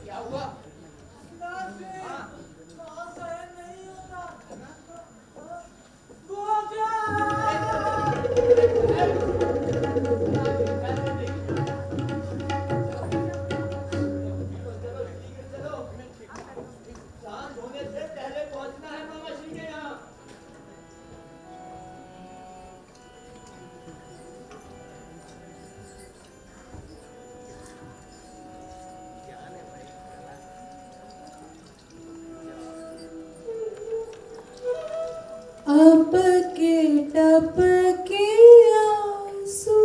क्या हुआ? अपके टपके आंसू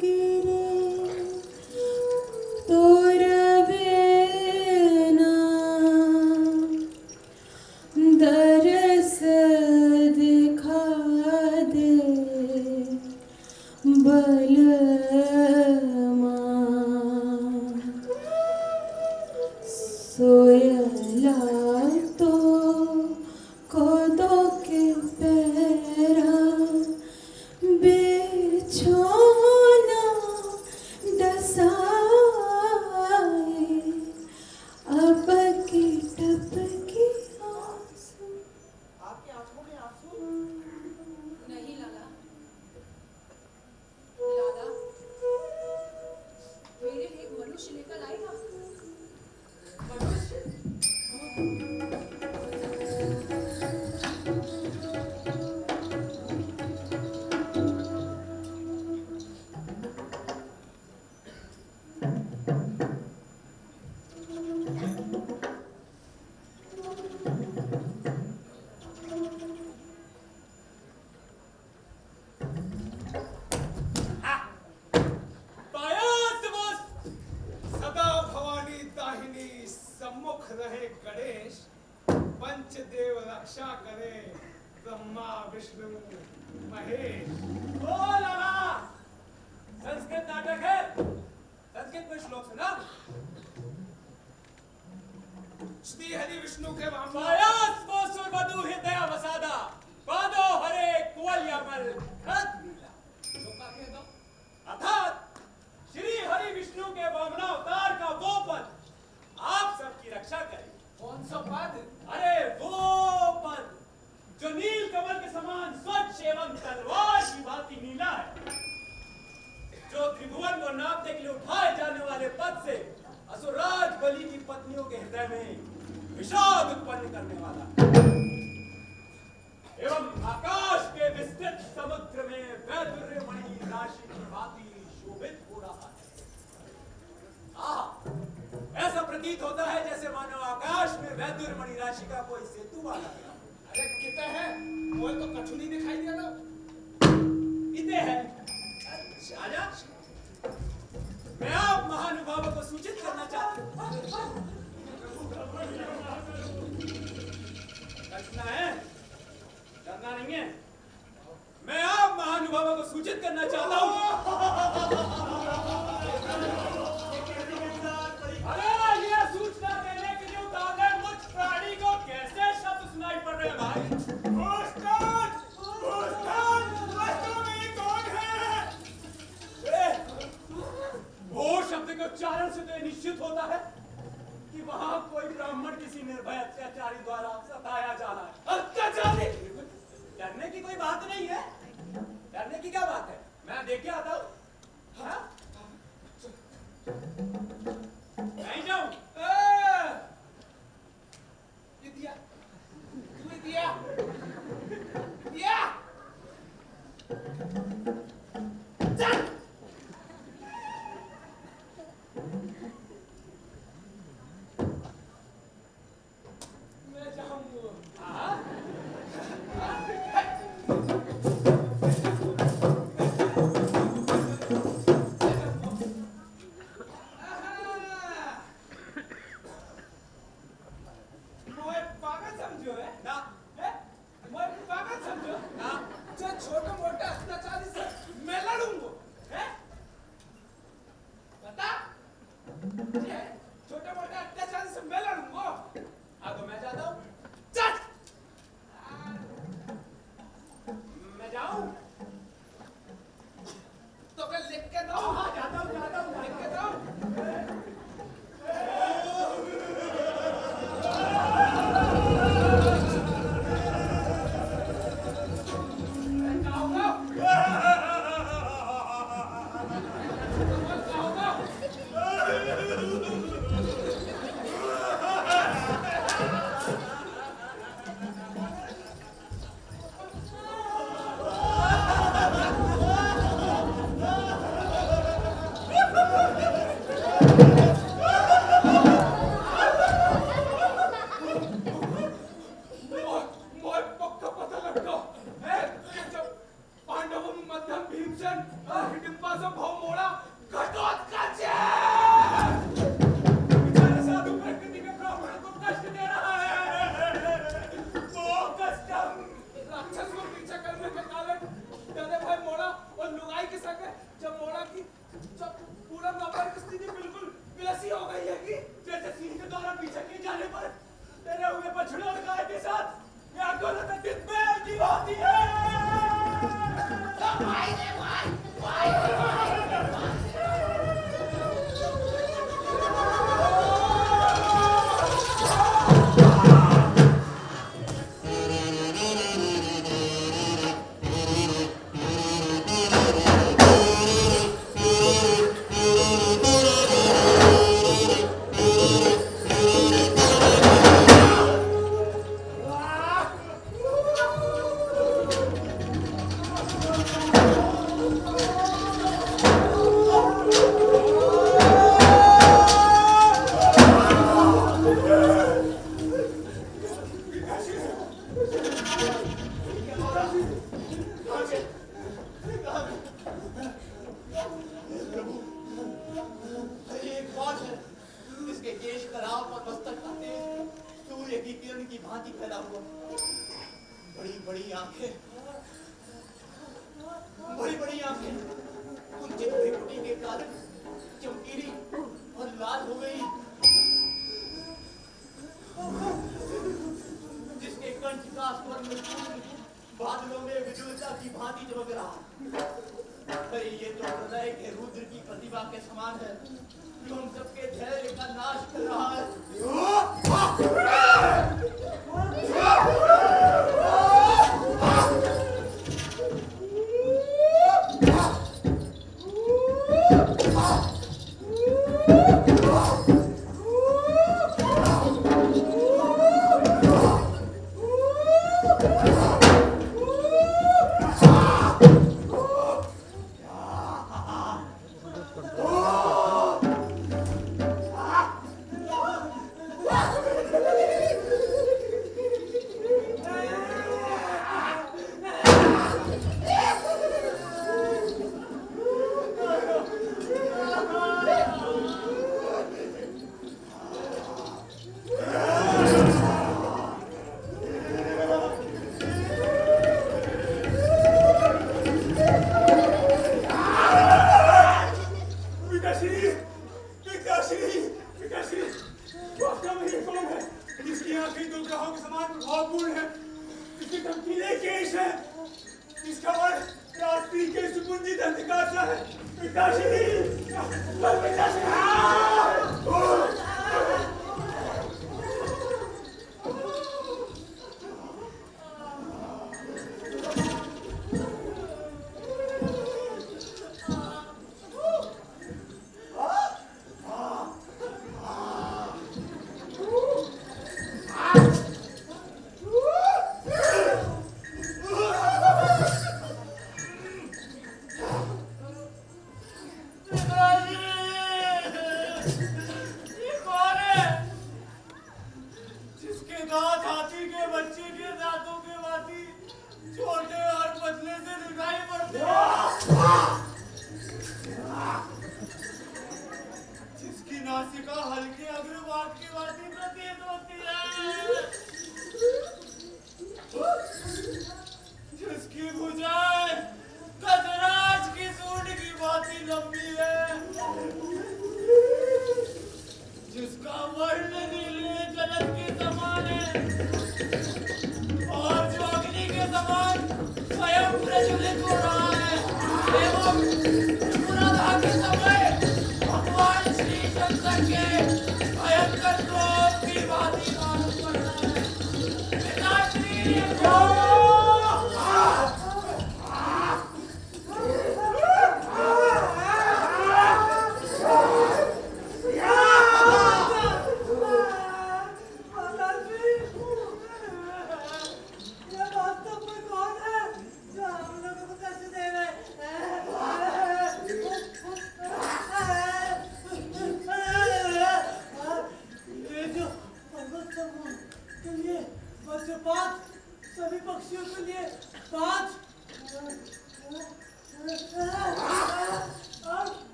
गिरे तोरवे ना दरस दिखा दे बलमा सोयला तो कोदो के पैरा बेछोना डसाए अब की टपकी आंसू। आपकी आंखों में आंसू? नहीं लाला, लाला मेरे लिए एक मनुष्य लेकर आएगा। मनुष्य? सम्मुख रहे गणेश, पंचदेव रक्षा करे ब्रह्मा विष्णु महेश। ओ लाला, संस्कृत नाटक है, संस्कृत में श्लोक सुना। श्री हरि विष्णु के वामन वो सुरवधु हृदय वसादा, पादो हरे कुवलयामल खत नीला। अर्थात श्री हरि विष्णु के वामनावतार का वो पद आप सबकी रक्षा करे। कौन सा पद? अरे वो पद जो नील कमल के समान स्वच्छ एवं तलवार की भांति नीला है, जो त्रिभुवन को नापने के लिए उठाए जाने वाले पद से असुरराज बलि की पत्नियों के हृदय में विषाद उत्पन्न करने वाला एवं आकाश के विस्तृत समुद्र में वैदुर्यमणि राशि की भांति शोभित हो रहा है। ऐसा प्रतीत होता है जैसे मानो आकाश में वैदुर्यमणि राशि का कोई सेतु वाला है। अरे किते है वो तो कछुनी दिखाई दे रहा। इते है। राजा, मैं आप महानुभावों को सूचित करना चाहता हूँ। डरना है? डरना नहीं है। मैं आप महानुभावों को सूचित करना चाहता हूँ। अरे ये सूचना देने के लिए उतावले मुझ प्राणी को कैसे शब्द सुनाई पड़ रहे हैं भाई? वो शब्द के उच्चारण से तो निश्चित होता है कि वहां कोई ब्राह्मण किसी निर्भय अत्याचारी द्वारा सताया जा रहा है। अत्याचारी? डरने की कोई बात नहीं है। डरने की क्या बात है? मैं देख के आता हूँ। नहीं जाऊं। ये दिया, तू दिया, दिया। चल। मैं जाऊंगा। जाता हूँ भूषण हिडिंबा से भाव मोड़ा घटोत्कच बेचारे साधु प्रकृति के ब्राह्मण को कष्ट दे रहा है। वो कष्टम राक्षस को पीछा करने के कारण डरे भाई मोड़ा और लुगाई के संग जब मोड़ा की जब पूरा व्यापार की स्थिति बिल्कुल विलसी हो गई है कि जैसे सिंह के द्वारा पीछे किए जाने पर तेरे हुए बछड़े और गाय के साथ ये आंदोलन में दिन में जीव होती है। भाई रे भाई बादलों में विजुलता की भांति चमक रहा। अरे ये तो हृदय के रुद्र की प्रतिभा के समान है जो हम सबके धैर्य का नाश कर रहा है।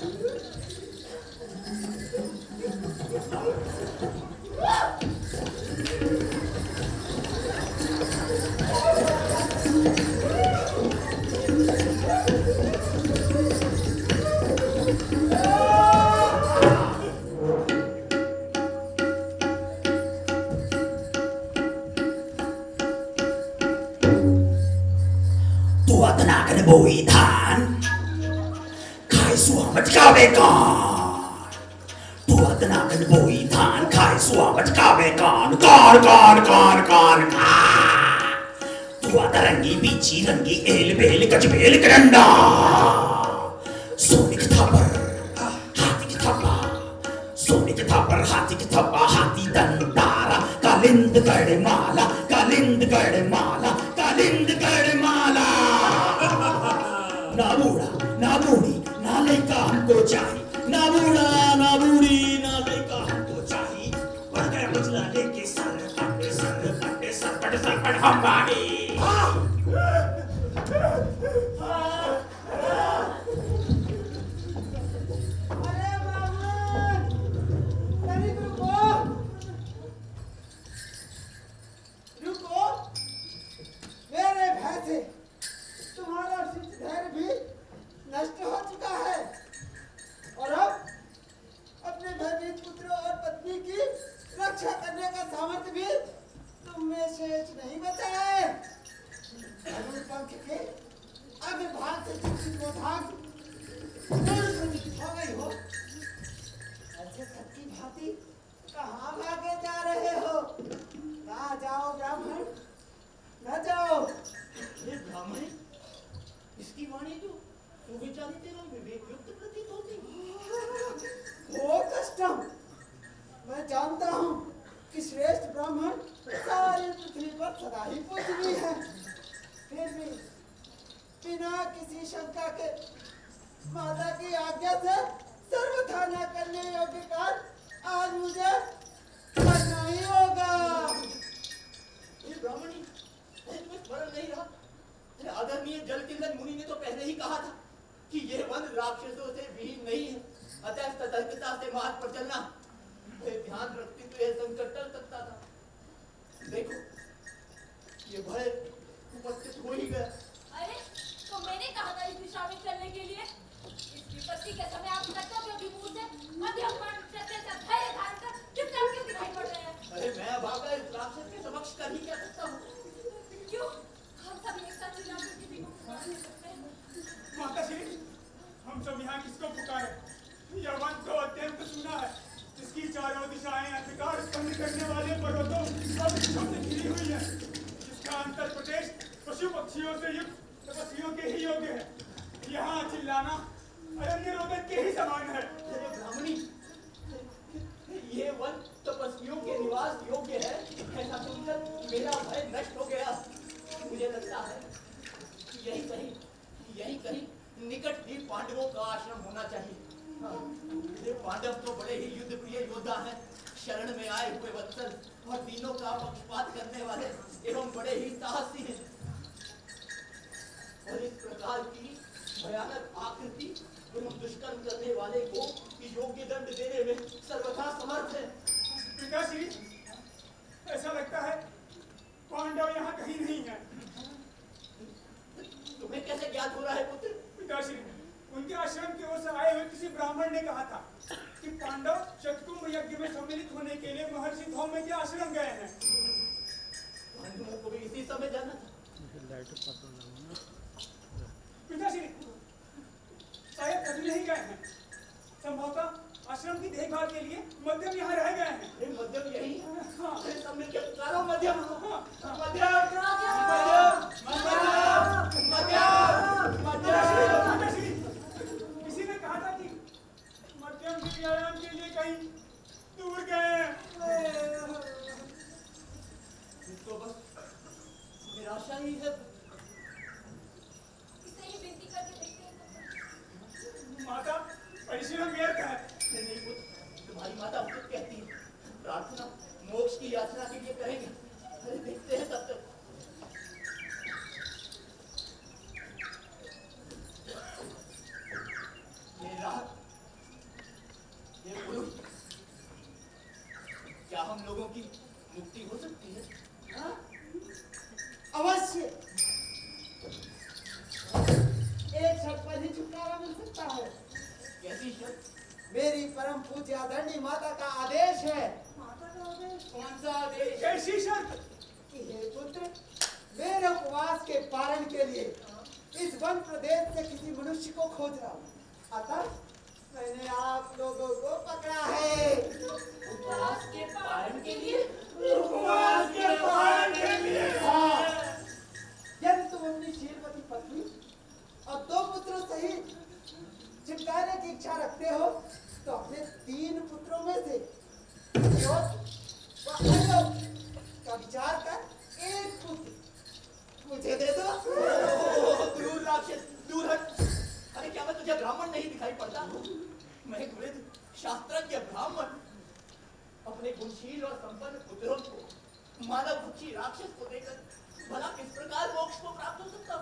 Tua tenaga boitan Kai suamat kabekan Tua tenaga boitan Kai suamat kabekan Kan Tua tarangi bici rangi el bel kaj bel karanda Soni ketapar hati ketapa Soni ketapar hati ketapa hati dandara Kalind gade mala Kalind gade mala Kalind gade mala ना बूढ़ा ना बूढ़ी ना लड़का हमको चाहिए ना बूढ़ा ना बूढ़ी ना लड़का हमको चाहिए बढ़ गया मुझला लेके सर पट हम भागे अरे बाबून, तनिक रुको। रुको। मेरे भय से तुम्हारा शीत धैर्य भी नष्ट हो चुका है और अब अपने भयभीत पुत्र और पत्नी की रक्षा करने का सामर्थ्य भी तुम में शेष नहीं बचा है। अरुण पंख के अग्रभाग से चित्रित वो भाग प्रतीत हो गई हो। अच्छे सबकी भांति कहाँ भागे जा रहे हो? कहाँ जाओ ब्राह्मण? न जाओ। ये ब्राह्मण इसकी वाणी तो सुविचारित एवं विवेक युक्त प्रतीत होती ओ कष्टम, मैं जानता हूँ कि श्रेष्ठ ब्राह्मण सारी पृथ्वी पर सदा ही पूजनीय है। फिर भी बिना किसी शंका के माता की आज्ञा से सर्वथा न करने योग्य कार्य आज मुझे करना ही होगा। ये ब्राह्मणी कुछ स्मरण नहीं रहा। आदरणीय जलकिल्लन मुनि ने तो पहले ही कहा था कि यह वन राक्षसों से विहीन नहीं है, अतः सतर्कता से मार्ग पर चलना। ध्यान रखती तो यह संकट टल सकता था। देखो ये भय उपस्थित हो ही गया। अरे तो मैंने कहा था इस दिशा में चलने के लिए। इस विपत्ति के समय आप कर्तव्य विमूढ़ से मध्यम मार्ग से धैर्य धारण कर चुपचाप क्यों दिखाई पड़ रहे हैं? अरे मैं भागा इस राक्षस के समक्ष कर ही क्या सकता हूँ? क्यों? हम सब एक साथ चिल्लाकर किसी को पुकार नहीं सकते हैं। माता श्री हम सब यहाँ किसको पुकारे? यह वन तो अत्यंत सूना है जिसकी चारों दिशाएं अंधकार स्पंद करने वाले पर्वतों और वृक्षों से घिरी हुई है, जिसका अंतर प्रदेश पशु पक्षियों से युक्त तपस्वियों के ही योग्य है। यहाँ चिल्लाना अरण्य रोदन के ही समान है। अरे ब्राह्मणी ये वन तपस्वियों के निवास योग्य है, ऐसा सुनकर मेरा भय नष्ट हो गया। मुझे लगता है कि यही कहीं निकट ही पांडवों का आश्रम होना चाहिए। ये पांडव तो बड़े ही युद्ध प्रिय योद्धा हैं, शरण में आए हुए वत्सल और दीनों का पक्षपात करने वाले एवं बड़े ही साहसी हैं। और इस प्रकार की भयानक आकृति एवं दुष्कर्म करने वाले को योग्य दंड देने में सर्वथा समर्थ है। पिताश्री ऐसा लगता है पांडव यहाँ कहीं नहीं है। तुम्हें कैसे ज्ञात हो रहा है पुत्र? पिताश्री उनके आश्रम की ओर से आए हुए किसी ब्राह्मण ने कहा था कि पांडव शतकुंभ यज्ञ में सम्मिलित होने के लिए महर्षि धौम्य के आश्रम गए हैं। पांडवों को भी इसी समय जाना था। पिताश्री शायद कभी नहीं गए हैं, संभवतः आश्रम की देखभाल के लिए मध्यम यहाँ रह गए हैं। अरे मध्यम यही है। हाँ। अरे सब मिलकर पुकारो मध्यम। हाँ। मध्यम पिताश्री किसी ने कहा था कि मध्यम भी व्यायाम के लिए कहीं दूर गए हैं। तो बस निराशा ही है। इसे ही विनती करके देखते हैं। माता परिश्रम व्यर्थ है। नहीं पुत्र, तुम्हारी माता खुद कहती है प्रार्थना मोक्ष की याचना के लिए करेंगे। अरे देखते हैं तब तक। ये राह क्या हम लोगों की मुक्ति हो सकती है? हाँ? अवश्य एक शर्त पर ही छुटकारा मिल सकता है। कैसी शर्त? मेरी परम पूज्य आदरणीय माता का आदेश है। माता का आदेश? कौन सा आदेश? कैसी शर्त? कि हे पुत्र, मेरे उपवास के पालन के लिए इस वन प्रदेश से किसी मनुष्य को खोज रहा हूँ। अतः मैंने आप लोगों को पकड़ा है। उपवास के पालन के लिए? उपवास के पालन के लिए। हाँ, यदि तुम अपनी शीलवती पत्नी और 2 पुत्रों सहित छुटकारे की इच्छा रखते हो तो अपने 3 पुत्रों में से योद्ध व अयोग्य का विचार कर एक पुत्र मुझे दे दो। दूर राक्षस, दूर हट। अरे क्या मैं तुझे ब्राह्मण नहीं दिखाई पड़ता? मैं एक वृद्ध शास्त्रज्ञ ब्राह्मण अपने गुणशील और संपन्न पुत्रों को मानव भक्षी राक्षस को देकर भला किस प्रकार मोक्ष को प्राप्त हो सकता?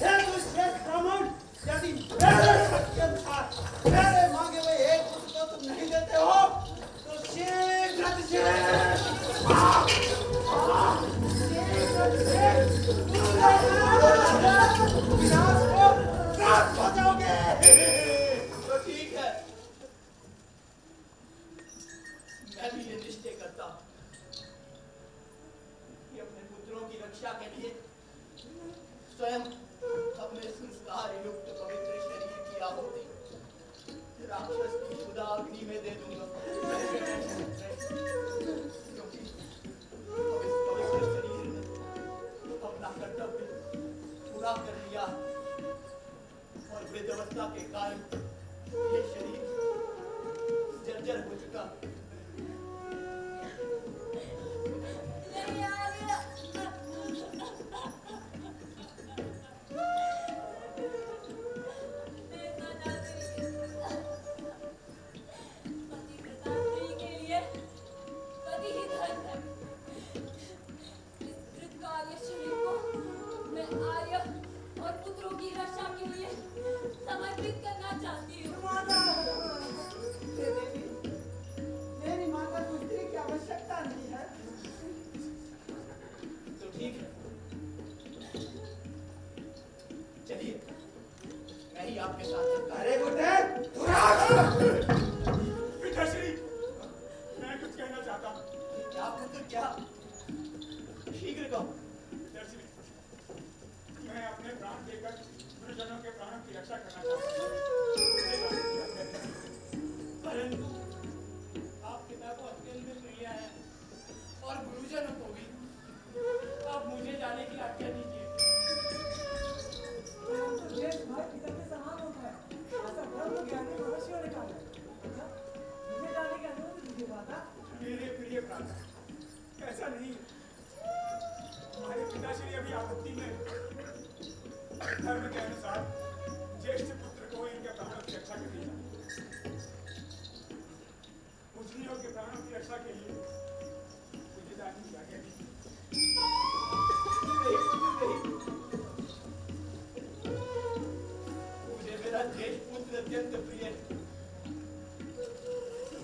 हे दुष्यंत ब्राह्मण, यदि मेरे शक्ति अनुसार मेरे मांगे हुए एक पुत्र को तुम नहीं देते हो तो शीघ्र विनाश को प्राप्त हो जाओगे। तो ठीक है, मैं भी ये निश्चय करता हूँ कि अपने पुत्रों की रक्षा के लिए स्वयं अपने संस्कार युक्त पवित्र शरीर की आहुति राक्षस की खुदा अग्नि में दे दूंगा। क्योंकि अब इस पवित्र शरीर ने अपना कर्तव्य पूरा कर लिया और वृद्धावस्था के कारण ये शरीर जर्जर हो चुका। नहीं आर्य, मेरी माता को स्त्री की आवश्यकता नहीं है। तो ठीक है, चलिए मैं ही आपके साथ चलता हूं। अरे गुड्डे, पिताश्री, मैं कुछ कहना चाहता हूँ। क्या पुत्र क्या? शीघ्र कहो। पिताश्री, मैं अपने प्राण देकर गुरुजनों के प्राणों की रक्षा करना चाहता हूँ। परंतु आप पिता को अत्यंत प्रिय है और गुरुजनों को भी। आप मुझे जाने की आज्ञा दीजिए। भाई पिता के समान होता है, ऐसा ब्रह्म ज्ञानी महर्षियों ने कहा है। अच्छा, मुझे जाने की अनुमति दीजिए माता। मेरे प्रिय प्राण, ऐसा नहीं। हमारे पिताश्री अभी आपत्ति में धर्म के अनुसार ज्येष्ठ पुत्र को इनके प्राणों की रक्षा करनी चाहिए। पूजनियों के प्राणों की रक्षा के लिए मुझे जाने की आज्ञा दी। नहीं पुत्र नहीं, मुझे मेरा ज्येष्ठ पुत्र अत्यंत प्रिय है।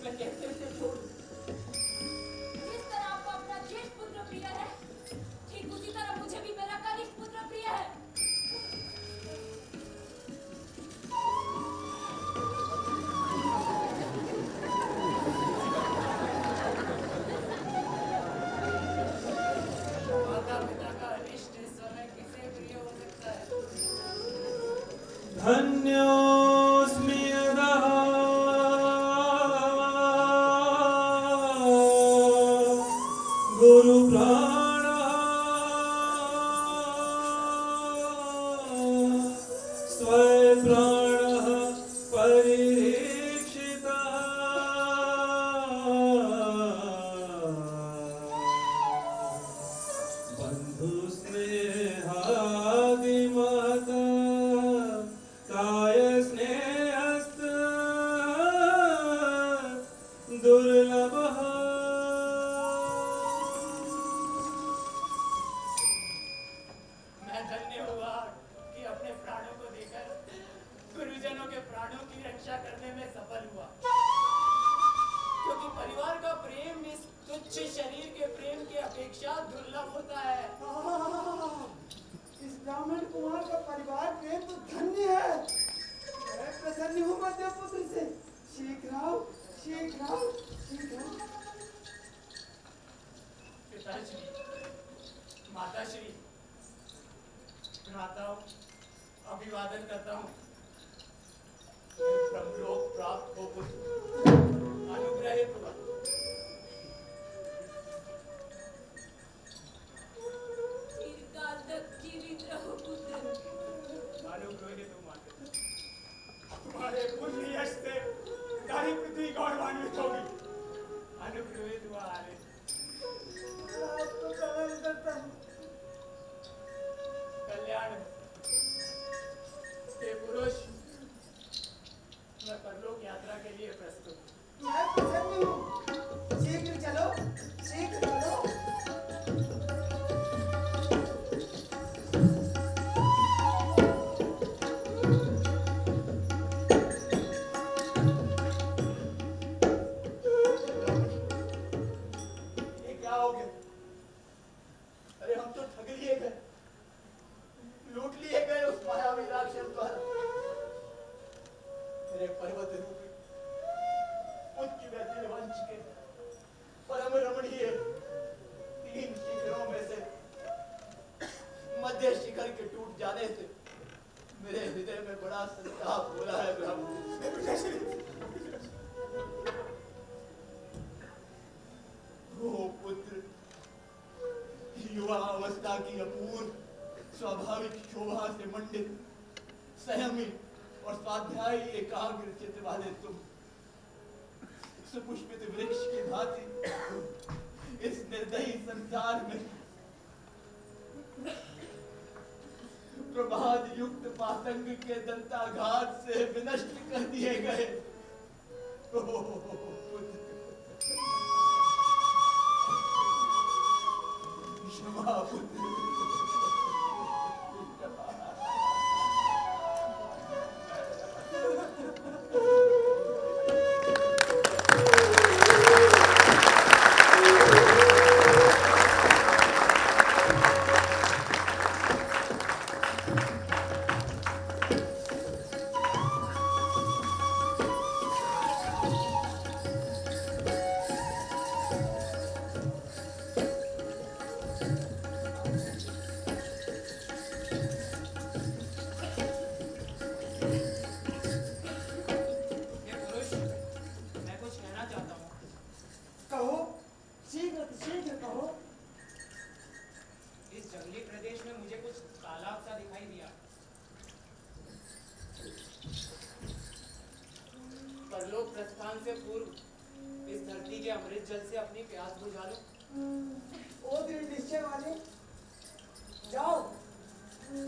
मैं कैसे उसे छोड़ दूं? जिस तरह आपको अपना ज्येष्ठ पुत्र प्रिय है, ठीक उसी तरह मुझे भी मेरा कनिष्ठ पुत्र प्रिय है। माता पिता का अनिष्ट इस समय किसे प्रिय हो सकता है? धन्योऽस्मि यदा गुरुप्राणः स्वप्राणः परिरीक्षितः बन्धुस्नेहादिमतः कायस्नेहस्त दुर्लभः मैं धन्य हुआ कि अपने प्राणों को देकर गुरुजनों के प्राणों की रक्षा करने में सफल हुआ। क्योंकि परिवार का प्रेम इस तुच्छ शरीर के प्रेम की अपेक्षा दुर्लभ होता है। इस ब्राह्मण कुमार का परिवार प्रेम तो धन्य है। मैं प्रसन्न हूँ मध्य पुत्र से। शीघ्र आओ, शीघ्र आओ, शीघ्र आओ। पिताश्री, माताश्री, भ्राताओं, अभिवादन करता हूँ। ब्रह्मलोक प्राप्त हो पुत्र, अनुग्रहित हुआ। दीर्घकाल तक जीवित रहो पुत्र। अनुग्रहित हो माता। तुम्हारे पुण्य यश से सारी पृथ्वी गौरवान्वित होगी। अनुग्रहित हुआ आर्य। आपको प्रणाम करता हूँ। कल्याण हे पुरुष, मैं परलोक यात्रा के लिए प्रस्तुत। मैं प्रसन्न हूँ। शीघ्र चलो, शीघ्र चलो। ये क्या हो गया? अरे हम तो ठग लिए गए, लूट लिए गए उस मायावी राक्षस द्वारा। मेरे पर्वत रूपी उच्च व्यक्ति वंश के परम रमणीय 3 शिखरों में से मध्य शिखर के टूट जाने से मेरे हृदय में बड़ा संताप हो रहा है ब्राह्मण। ओ पुत्र, युवा अवस्था की अपूर्व स्वाभाविक शोभा से मंडित, संयमी और स्वाध्यायी एकाग्र चित्त वाले तुम सुपुष्पित वृक्ष की भांति इस निर्दयी संसार में प्रमाद युक्त पातंग के दंताघात से विनष्ट कर दिए गए। ओ पुत्र, क्षमा पुत्र। कहो, शीघ्र शीघ्र कहो। इस जंगली प्रदेश में मुझे कुछ तालाब सा दिखाई दिया। परलोक प्रस्थान से पूर्व इस धरती के अमृत जल से अपनी प्यास बुझा लो। ओ दृढ़ निश्चय वाले, जाओ।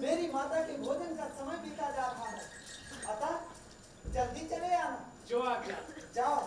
मेरी माता के भोजन का समय बीता जा रहा है, अतः जल्दी चले आना। जो आज्ञा। जाओ।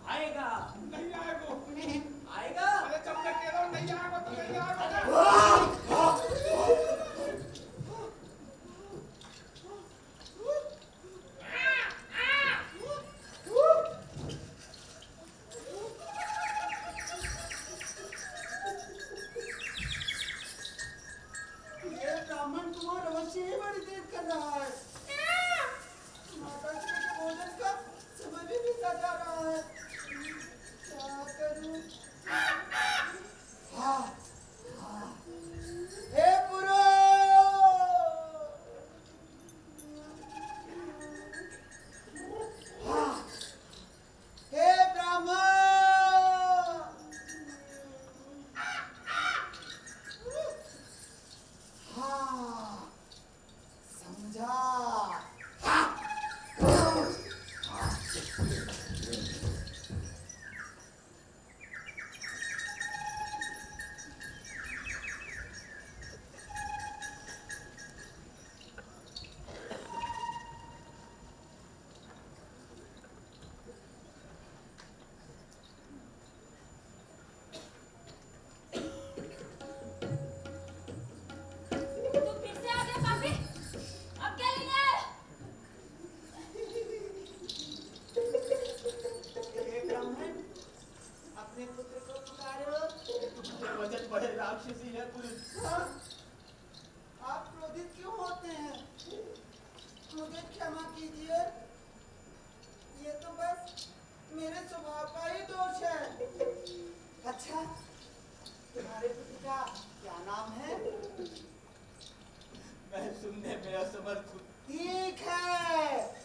आएगा नहीं आएगा आएगा अरे जब मैं कह रहा हूँ नहीं आएगा तो नहीं आएगा ये ब्राह्मण कुमार अवश्य ही बड़ी देर कर रहा है। माता श्री के भोजन का समय भी बीता जा रहा है। क्या करूं? हाँ, हाँ। हे पुरोहित! हाँ, हे ब्राह्मण! हाँ, समझा। हाँ, तुम फिर से आ गए पापी। अब क्या लेने आए? हे ब्राह्मण, अपने पुत्र को पुकारो। ये वजन बड़े राक्षसी है पुरुष। हाँ? आप क्रोधित क्यों होते हैं? मुझे क्षमा कीजिए। ये तो बस मेरे स्वभाव का ही दोष है। अच्छा, तुम्हारे पुत्र का क्या नाम है? मैं सुनने में असमर्थ हूँ। ठीक है।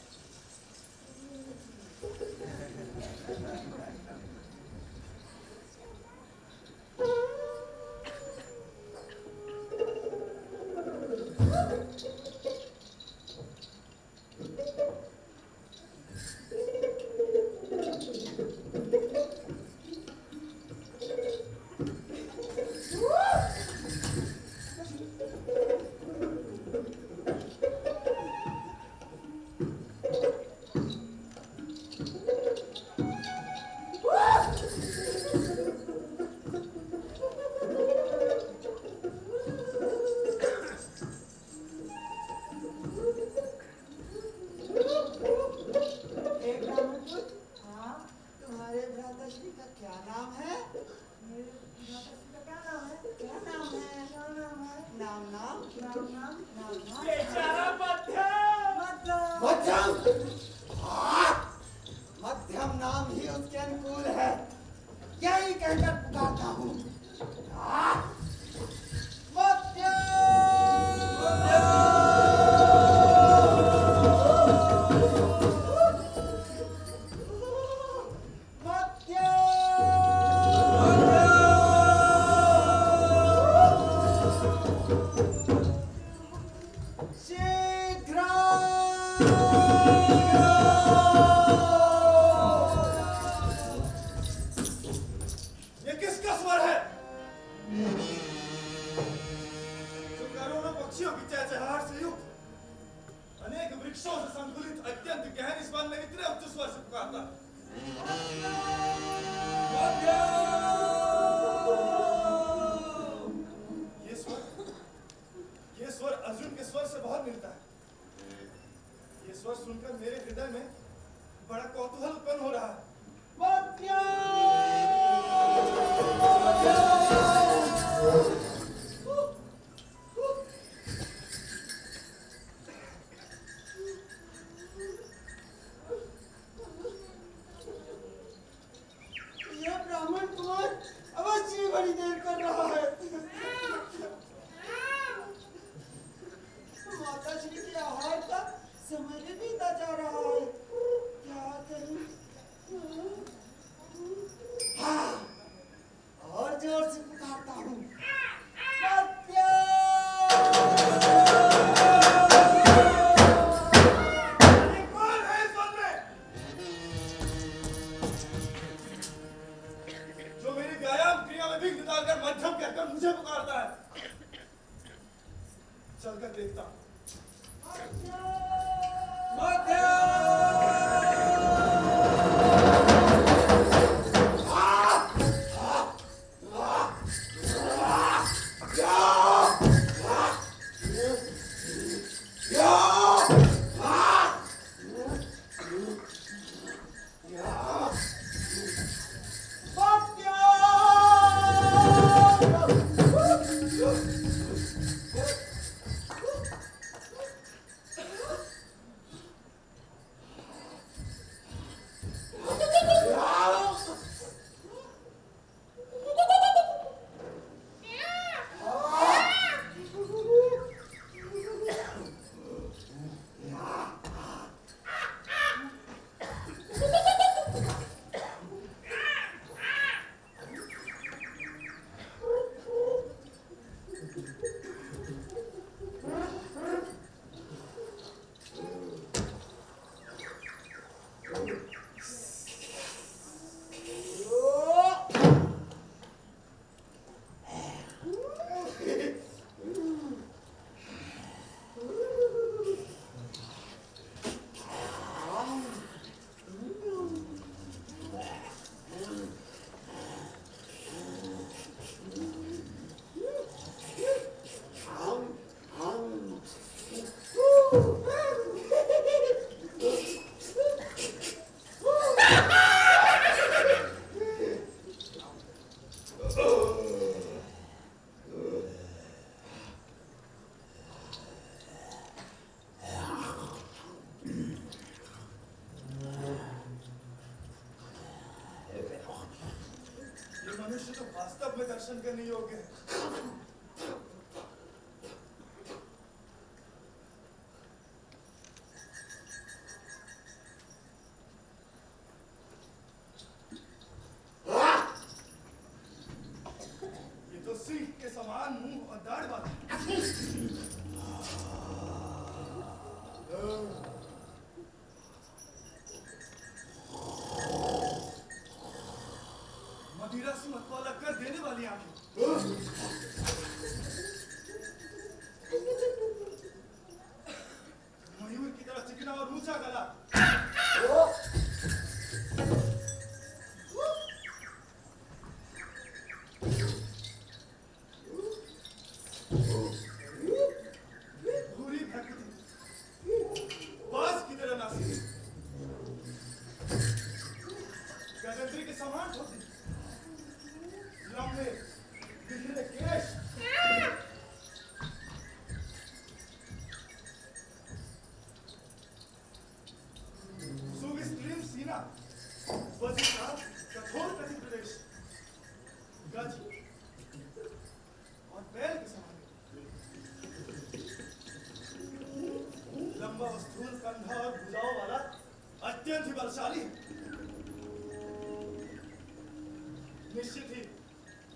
हे ब्राह्मण पुत्र, हाँ तुम्हारे भ्राताश्री का क्या नाम है? मेरे माताश्री का क्या नाम है? क्या नाम है? क्या नाम है? नाम नाम नाम नाम नाम नाम बेचारा मध्यम मतलब मध्यम। हाँ, मध्यम नाम ही उसके अनुकूल है। यही कहकर पुकारता हूँ। हाँ, ये किसका स्वर है जो करोड़ों पक्षियों की चहचहाहट से युक्त अनेक वृक्षों से संकुलित अत्यंत गहन इस वन में इतने उच्च स्वर से पुकारता ये स्वर अर्जुन के स्वर से बहुत मिलता है। ये स्वर सुनकर मेरे हृदय में बड़ा कौतूहल उत्पन्न हो रहा है। यह ब्राह्मण कुमार अवश्य ही बड़ी देर कर रहा है। माता श्री के आहार का समय भी बीता जा रहा है। क्या करूं? हाँ, और जोर से पुकारता हूँ। अरे कौन है इस वन में जो मेरी व्यायाम क्रिया में विघ्न डालकर मध्यम कहकर मुझे पुकारता है? चलकर देखता हूं। मध्यम! ये मनुष्य तो वास्तव में दर्शन करने योग्य है। ये तो सिंह के समान मुंह और दाढ़ वाला मदिरा से मतवाला कर देने वाली आंखें। मयूर की तरह चिकना और ऊंचा गला। भूरी प्रकृति, बाज की तरह नासिक, गगनद्री के समान होती, लंबे बिखरे केश, सुविस्तीर्ण सीना, वज्रकाय कठोर प्रतिप्रदेश, गज और बैल के समान, लंबा और स्थूल कंधा और भुजाओं वाला अत्यंत ही बलशाली है। निश्चित ही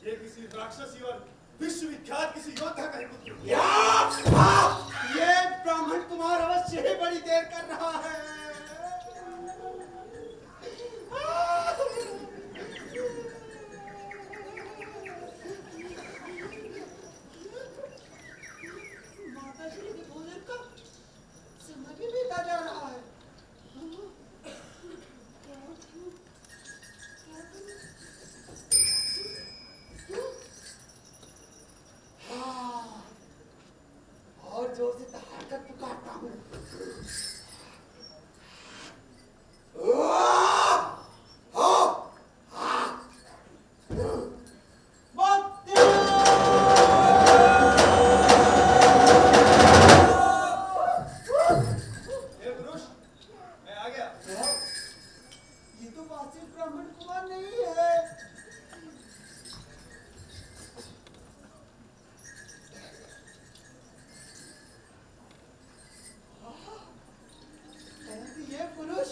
ये किसी राक्षसी और विश्वविख्यात किसी योद्धा का ही पुत्र है। ये ब्राह्मण कुमार अवश्य ही बड़ी देर कर रहा है। माताश्री के भोजन का समय भी बीता जा रहा है। हाँ, और जोर से दहाड़ कर पुकारता हूँ। हे पुरुष, मैं आ गया। ये तो वासिक ब्राह्मण कुमार नहीं है। परंतु ये पुरुष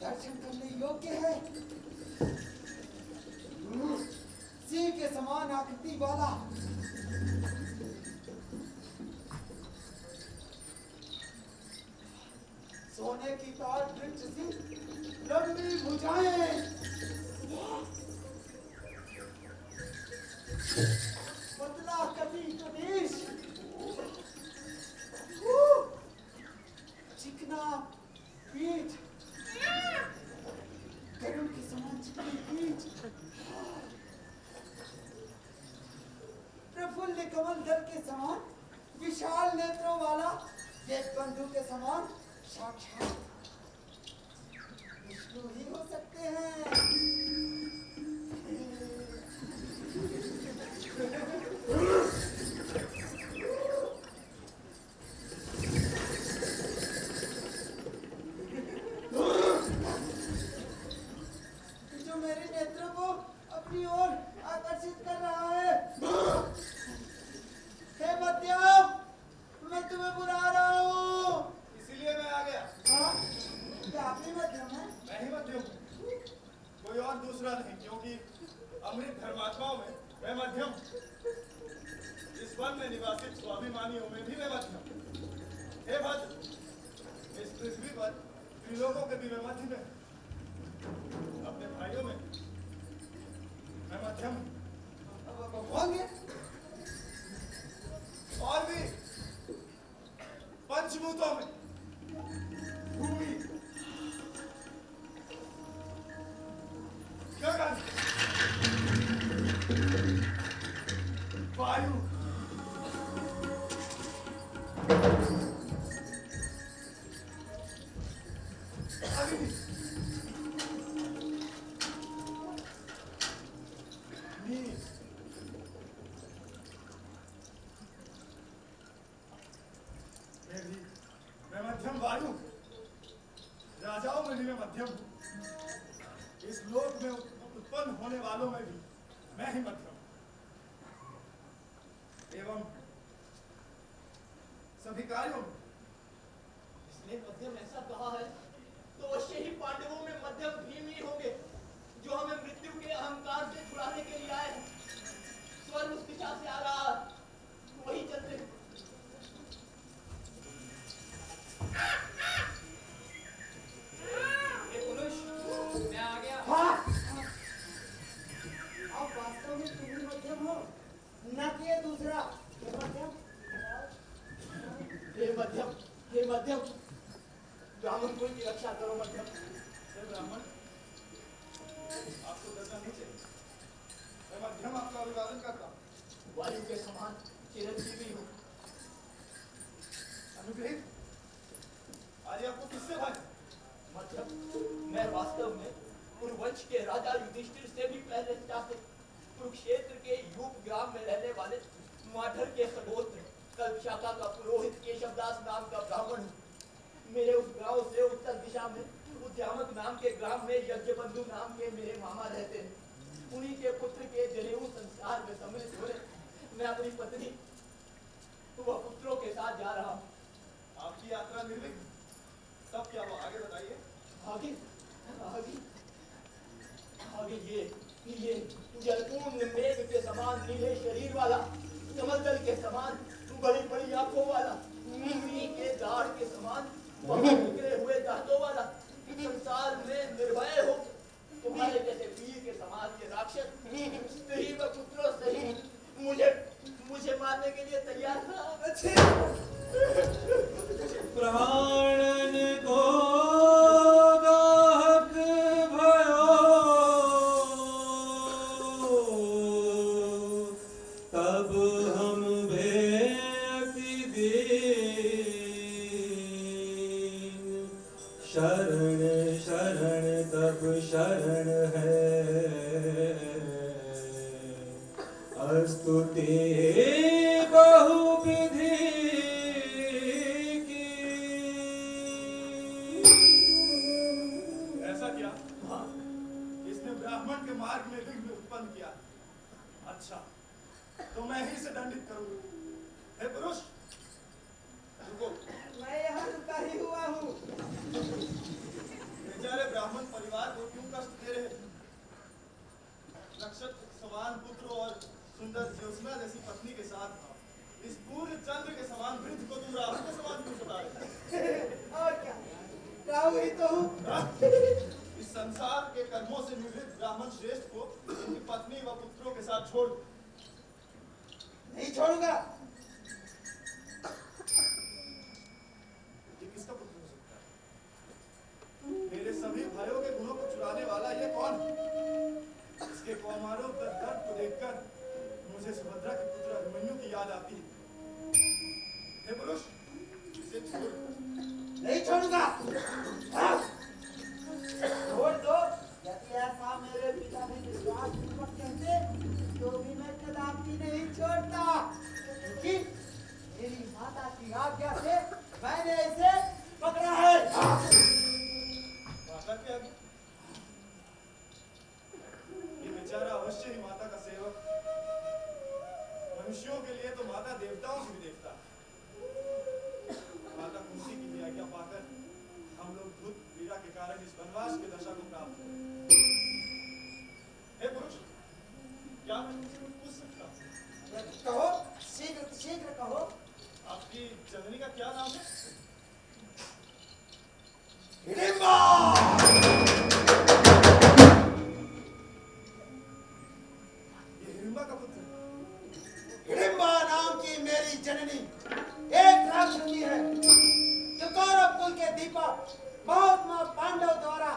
दर्शन करने योग्य है। सिंह के समान आकृति वाला, सोने की तार वृक्ष सी लंबी भुजाएं, पतला कटी कमीज, चिकना पीठ, गरुड़ के समान चिकनी पीठ, प्रफुल्ल कमल दल के समान विशाल नेत्रों वाला, देव बंधु के समान साक्षात विष्णु ही हो सकते हैं। जो मेरे नेत्रों को अपनी ओर आकर्षित कर रहा है। हे मध्यम, मैं तुम्हें बुला रहा हूँ। इसीलिए मैं आ गया। हाँ? क्या आप ही मध्यम हैं? मैं ही मध्यम हूँ, कोई और दूसरा नहीं, क्योंकि अमृत धर्मात्माओं में मैं मध्यम हूँ। इस वन में निवासित स्वाभिमानियों में भी मैं मध्यम हूँ। हे भद्र, इस पृथ्वी पर त्रिलोकों के भी मैं मध्य में, अपने भाइयों में मैं मध्यम हूँ। अब होंगे और भी पंचभूतों में भूमि, गगन, वायु, अग्नि, नील, मैं मध्यम वायु, राजाओं में भी मैं मध्यम हूँ। इस लोक में उत्पन्न होने वालों में भी मैं ही मध्यम एवं सभी कार्यों में इसने मध्यम ऐसा कहा है तो अवश्य ही पांडवों में मध्यम भीम ही होंगे जो हमें मृत्यु के अहंकार से छुड़ाने के लिए आए हैं। स्वर उस दिशा से आ रहा है, वही चलते हैं। ये पुरुष मैं आ गया। हाँ आप वास्तव में तुम ही मध्यम हो न कि ये दूसरा ये मध्यम हे मध्यम, हे मध्यम, ब्राह्मण कुल की रक्षा करो मध्यम। हे ब्राह्मण आपको डरना नहीं चाहिए। मैं मध्यम आपका अभिवादन करता हूँ। वायु के समान चिरंजीवी हूँ। अनुग्रहित आज आपको किससे भाई? मध्यम, मैं वास्तव में कुरुवंश के राजा युधिष्ठिर से भी पहले जाते कुरुक्षेत्र के यूप ग्राम में रहने वाले माधर के सगोत्र कल्पशाखा का पुरोहित केशवदास नाम का ब्राह्मण हूँ। मेरे उस गांव से उत्तर दिशा में उद्यामक नाम के ग्राम में यज्ञबंधु नाम के मेरे मामा रहते हैं। उन्हीं के पुत्र के जनेऊ संस्कार में सम्मिलित होने मैं अपनी पत्नी व पुत्रों के साथ जा रहा हूँ। आपकी यात्रा निर्विघ्न तब क्या हुआ आगे बताइए। आगे आगे आगे ये जलपूर्ण मेघ के समान नीले शरीर वाला, कमलदल के समान बड़ी बड़ी आंखों वाला, नीली के दाढ़ के समान निकले हुए दांतों वाला, संसार में निर्भय हो तुम्हारे जैसे वीर के समान ये राक्षस स्त्री व पुत्रों सहित मुझे मारने के लिए तैयार था। प्राणन को गाहक भयो तब हम भेति दीन शरण शरण तब शरण है स्तुति बहुविधि की। ऐसा क्या हाँ, इसने ब्राह्मण के मार्ग में विघ्न उत्पन्न किया। अच्छा तो मैं ही से दंडित करूंगा। हे पुरुष रुको। मैं यहाँ रुका ही हुआ हूँ। बेचारे ब्राह्मण परिवार को क्यों कष्ट दे रहे? नक्षत्र समान पुत्र और सुंदर ज्योत्सना जैसी पत्नी के साथ इस पूर्ण चंद्र के समान वृद्ध को तुम राहु के समान क्यों सता रहे? और क्या राहु ही तो हूँ। इस संसार के कर्मों से निवृत्त ब्राह्मण श्रेष्ठ को उनकी पत्नी व पुत्रों के साथ छोड़ दो। नहीं छोड़ूंगा। ये किसका पुत्र हो सकता है? मेरे सभी भाइयों के गुणों को चुराने वाला ये कौन है? इसके कौमारों पर दर्द को देखकर मुझे सुभद्रा के पुत्र अभिमन्यु की याद आती है। हे पुरुष इसे छोड़ दो। नहीं छोड़ूंगा। हाँ। छोड़ दो। यदि ऐसा मेरे पिता ने विश्वासपूर्वक कहते तो भी मैं कदापि नहीं छोड़ता, क्योंकि मेरी माता की आज्ञा से मैंने इसे पकड़ा है। माता की आज्ञा? ये बेचारा अवश्य ही माता का सेवक। मनुष्यों के लिए तो माता देवताओं से भी देवता। माता कुंती की भी आज्ञा पाकर हम लोग धूत पीड़ा के कारण इस वनवास की दशा को प्राप्त हुए। हे पुरुष क्या मैं तुमसे कुछ पूछ सकता हूँ? कहो, शीघ्र शीघ्र कहो। आपकी जननी का क्या नाम है? हिडिंबा। ये हिडिंबा का पुत्र है। हिडिंबा नाम की मेरी जननी एक राक्षसी है जो कौरव कुल के दीपक महात्मा पांडव द्वारा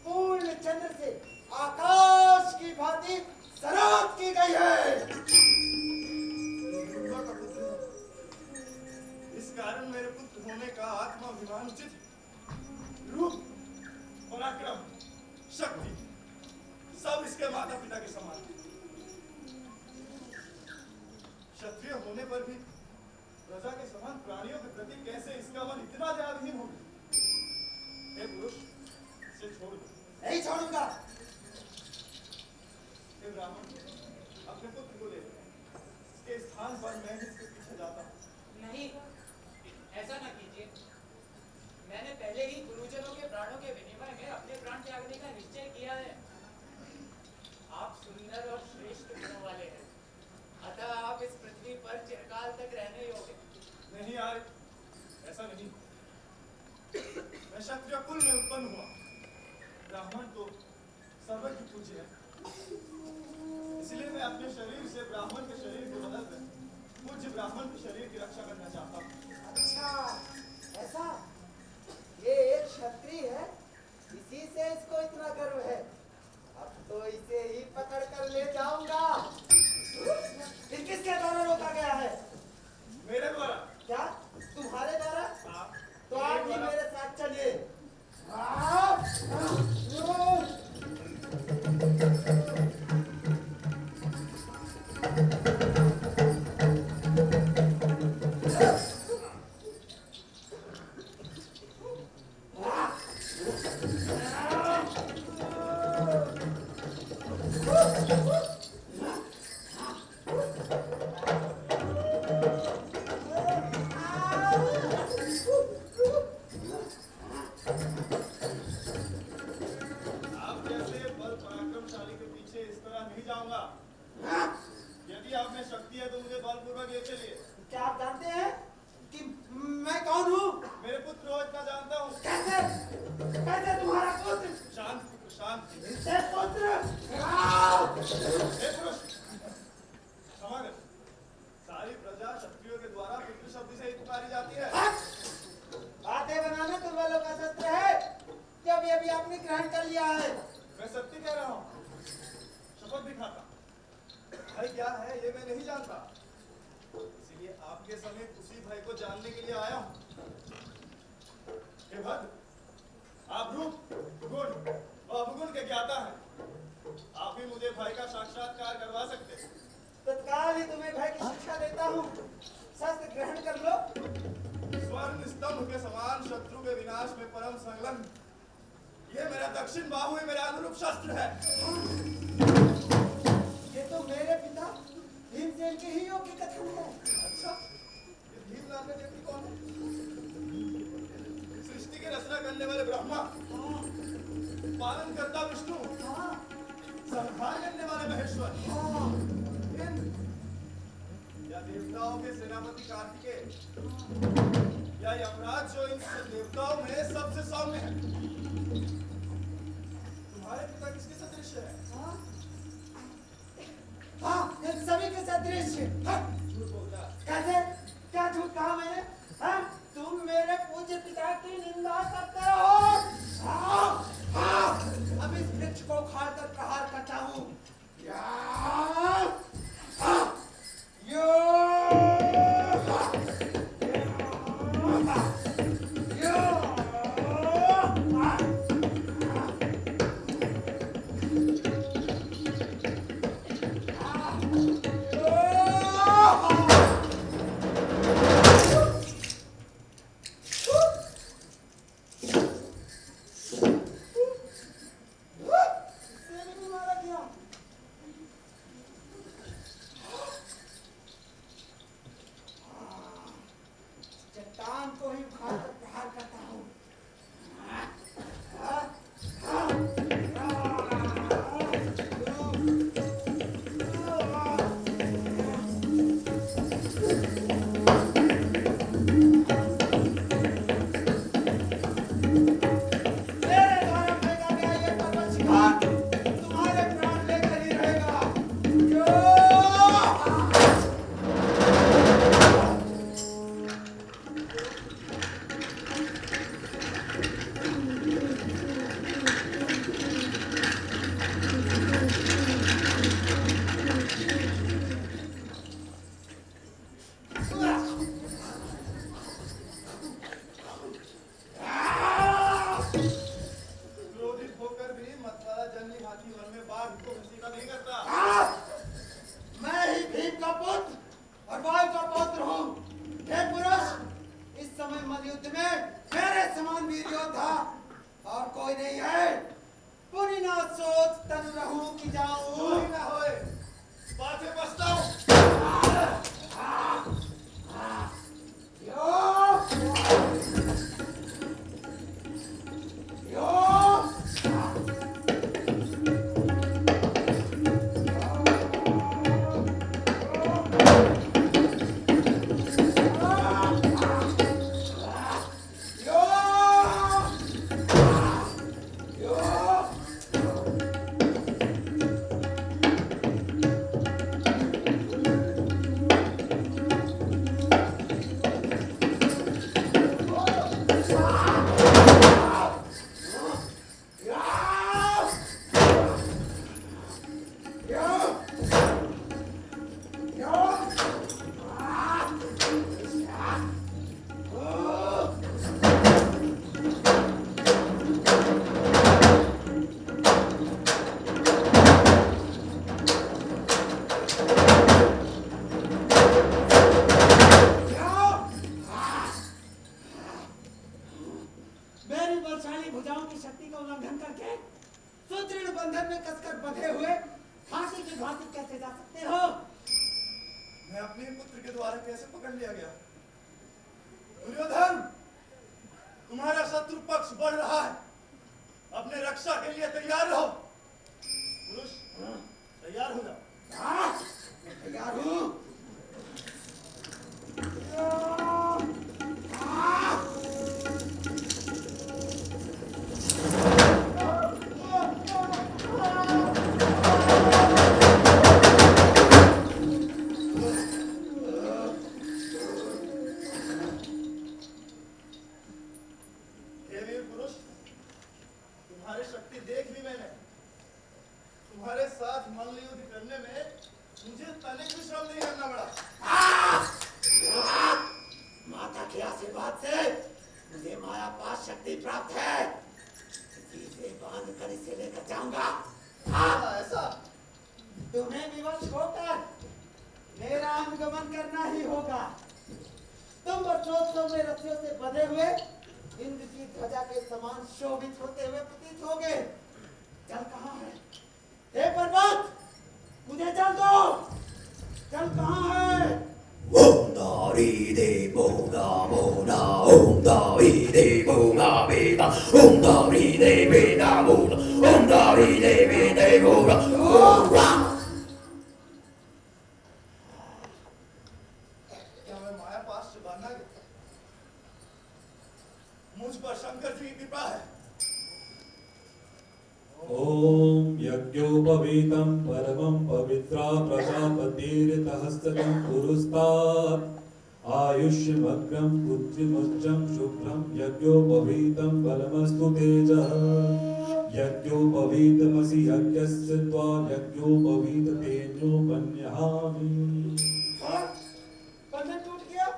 पूर्ण चंद्र से आकाश की भांति सराप की गई है। ये हिडिंबा का पुत्र है। इस कारण मेरे पुत्र होने का आत्माभिमान उचित है। रूप, पराक्रम, शक्ति सब इसके माता पिता के समान है। क्षत्रिय होने पर भी प्रजा के समान प्राणियों के प्रति कैसे इसका मन इतना दयाविहीन हो गया? हे पुरुष इसे छोड़ दो। नहीं छोड़ूंगा। हे ब्राह्मण उत्पन्न हुआ। ब्राह्मण तो सर्वज्ञ पूज्य है, इसलिए मैं अपने शरीर से ब्राह्मण के शरीर को बदलकर पूज्य ब्राह्मण के शरीर की रक्षा करना चाहता हूँ। अच्छा ऐसा, ये एक क्षत्रिय है, इसी से इसको इतना गर्व है। अब तो इसे ही पकड़ कर ले जाऊंगा। फिर किसके द्वारा रोका गया है? मेरे द्वारा। क्या तुम्हारे द्वारा? हाँ। तो आप ही मेरे साथ चलिए। आप जैसे बल पराक्रमशाली के पीछे इस तरह नहीं जाऊंगा। यदि आप में शक्ति है तो मुझे बलपूर्वक ले चलिए। क्या आप जानते हैं कि मैं कौन हूँ? मेरे पुत्र हो इतना जानता हूँ। कैसे? कैसे तुम्हारा पुत्र? शांत पुत्र, शांत। इनसे पुत्र? हे पुरुष, क्षमा कर। सारी प्रजा क्षत्रियों के द्वारा पुत्र शब्द से ही पुकारी जाती है। बातें बनाना तुम वालों का शस्त्र है, जब ये भी आपने ग्रहण कर लिया है। मैं सत्य कह रहा हूँ, शपथ भी खाता। भाई क्या है ये मैं नहीं जानता, इसीलिए आपके समीप उसी भाई को जानने के लिए आया हूँ। हे भद्र, आप रूप, गुण और अवगुण के ज्ञाता हैं। आप ही मुझे भाई का साक्षात्कार करवा सकते हैं। तत्काल ही तुम्हें भय की शिक्षा देता हूँ, शस्त्र ग्रहण कर लो। स्वर्ण स्तंभ के समान शत्रु के विनाश में परम संलग्न ये मेरा दक्षिण बाहु ही मेरा अनुरूप शस्त्र है। ये तो मेरे पिता भीमसेन के ही योग्य कथन है। अच्छा, ये भीम नाम का व्यक्ति कौन है? सृष्टि की रचना करने वाले ब्रह्मा, पालन करता विष्णु, संहार करने वाले महेश्वर, इंद्र, या देवताओं के सेनापति कार्तिकेय, या यमराज जो इन देवताओं में सबसे सौम्य है। तुम्हारे पिता किसके सदृश है? हाँ, ये सभी के सदृश। झूठ बोलता। कैसे? क्या झूठ कहा मैंने? हाँ, तुम मेरे पूज्य पिता की निंदा करते हो। अब इस वृक्ष को उखाड़कर प्रहार करता हूँ। चट्टान को ही उखाड़कर प्रहार करता हूँ। मेरे द्वारा फेंका गया ये पर्वत शिखर तुम्हारे प्राण लेकर ही रहेगा। क्रोधित होकर भी मतवाला जंगली हाथी वन में बाघ को घसीटा नहीं करता। मैं ही भीम का पुत्र और वायु का पौत्र हूँ। हे पुरुष, इस समय मलयुद्ध में मेरे समान वीर योद्धा और कोई नहीं है। पुनि ना सोच तन रहूं कि जाऊं। कोई ना होए, पाछे पछताऊं। बंधे हुए फांसी की भांति कैसे जा सकते हो? मैं अपने पुत्र के द्वारा कैसे पकड़ लिया गया? दुर्योधन, तुम्हारा शत्रु पक्ष बढ़ रहा है। अपने रक्षा के लिए तैयार रहो। पुरुष, तैयार हो जाओ। हाँ, मैं तैयार हूँ। हे वीर पुरुष, तुम्हारी शक्ति देख ली मैंने। तुम्हारे साथ मल्ल युद्ध करने में मुझे तनिक भी श्रम नहीं करना पड़ा। माता के आशीर्वाद से मुझे माया पास शक्ति प्राप्त है। इसी से बांध कर इसे लेकर जाऊंगा। ऐसा तुम्हें विवश होकर मेरा अनुगमन करना ही होगा। तुम वर्षोत्सव में रस्सियों से बंधे हुए इंद्र की ध्वजा के समान शोभित होते हुए प्रतीत होगे। जल कहाँ है? हे पर्वत, मुझे जल दो। जल कहाँ है? ओम दारी देवो गावोदा, ओम दारी देवो गावेदा, ओम दारी देवे दावोदा, ओम दारी देवे देवोदा, ओम राम। क्या मैं माया पास से बांधा गया? मुझ पर शंकर जी की कृपा है। ओम यज्ञोपवीतं परमं पवित्रा प्रजापतिर्तहस्तकं पुरुस्तात् आयुष्यमग्रं पुत्रिमुच्चं शुभ्रं यज्ञोपवीतं बलमस्तु तेजः यज्ञोपवीतमसि यज्ञस्य त्वा यज्ञोपवीत तेजोपन्यहामि। हाँ? बंधन टूट गया।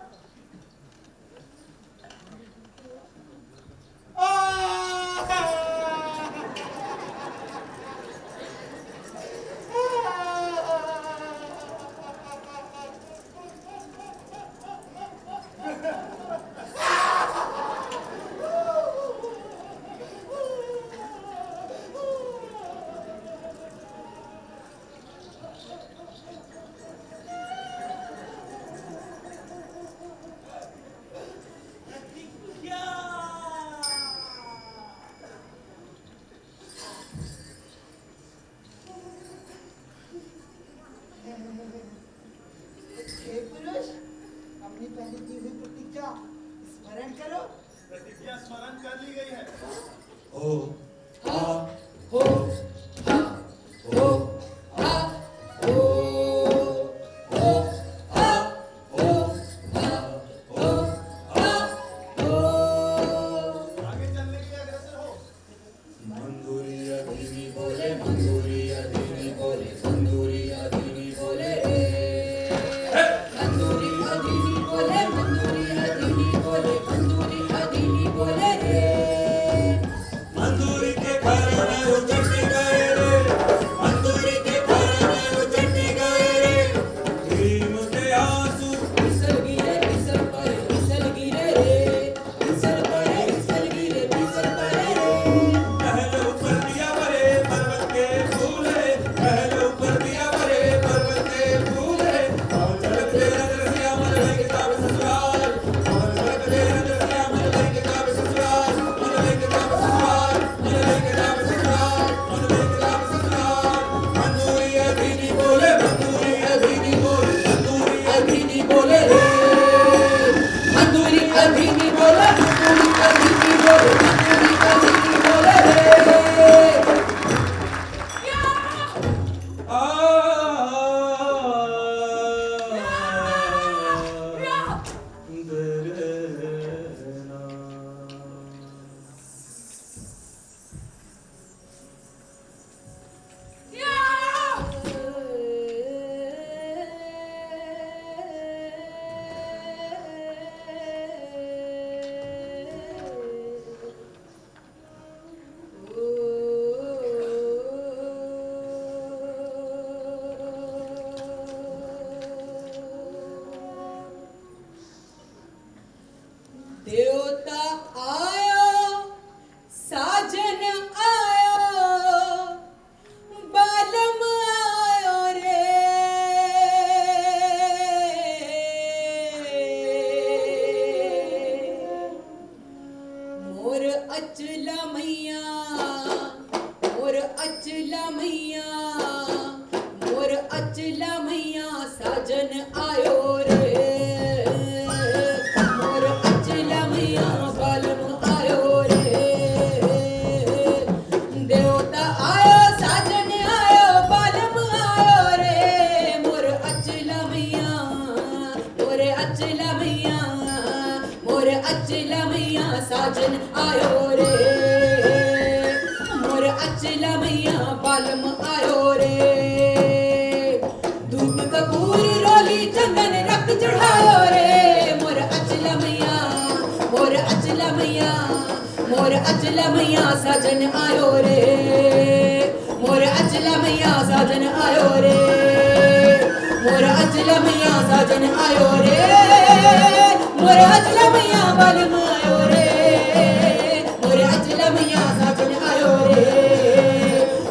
हे पुरुष, अपनी पहले की हुई प्रतिज्ञा स्मरण करो। प्रतिज्ञा स्मरण कर ली गई है। ओ आ हो हा हो हा हो हो हा हो हा हो हा हो। आगे चलने के लिए अग्रसर हो। मंदुरी अधीनी बोले, मंदुरी अधीनी बोले, मंदुरी अधीनी बोले रे। मंदूरी अधीनी बोले, मंदूरी अधीनी बोले, मंदूरी अधीनी बोले रे। मंदुरी के घर में उजड़ी गए रे, मंदुरी के घर में उजड़ी गए रे। भीम के आंसू फिसल गिरे, फिसल पड़े, फिसल गिरे रे। फिसल पड़े, फिसल गिरे, फिसल पड़े रे। पहले ऊपर दिया बड़े पर्वत के फूले, पहले ऊपर दिया बड़े पर्वत के फूले। और झलक दे रसिया मन ले किताब ससुराल, और झलक दे रसिया मन ले किताब ससुराल, मन ले किताब ससुराल, मन ले किताब ससुराल, मन ले किताब ससुराल। मंदुरी अधीनी बोले, मंदुरी अधीनी बोले, मंदुरी अधीनी बोले रे। मंदूरी अधीनी बोले, मंदूरी अधीनी बोले, मंदूरी अधीनी बोले रे। मोर अचला मैया सजन आयो रे, मोर अचला मैया सजन आयो रे, मोर अचला मैया सजन आयो रे, मोर अचला मैया बालम आयो रे, मोर अचला मैया सजन आयो रे,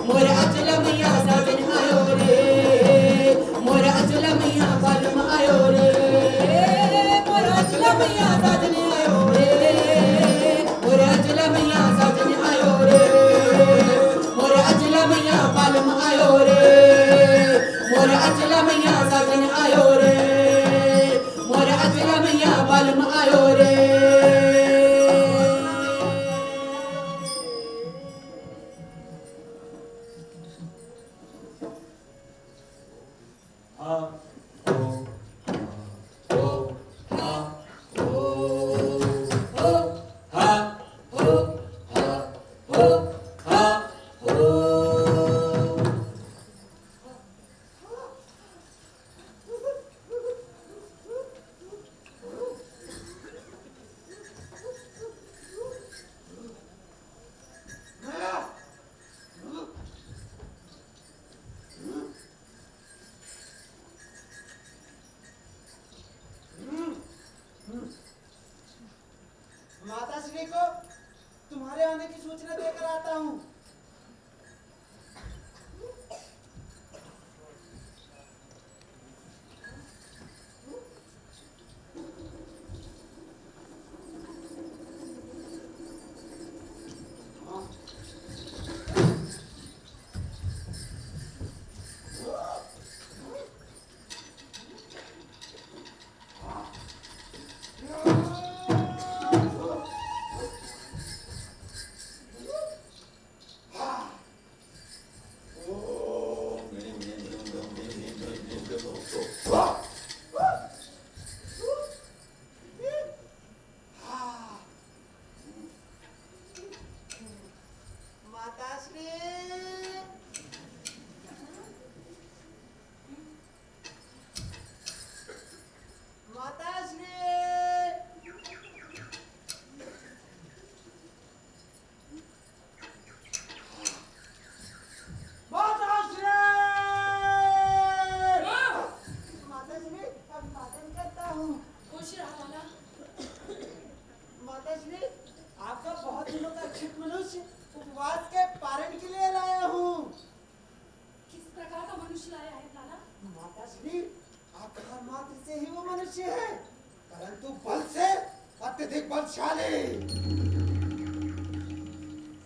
मोर अचला मैया सजन आयो रे, मोर अचला मैया बालम आयो रे, मोर अचला मैया सजन आयो रे, मोर अचला मैया सजन आयो रे, मोर अचला मैया बालम आयो रे, मोर अचला मैया सजन आयो रे, मोर अचला मैया बालम आयो रे। माता श्री को तुम्हारे आने की सूचना देकर आता हूँ।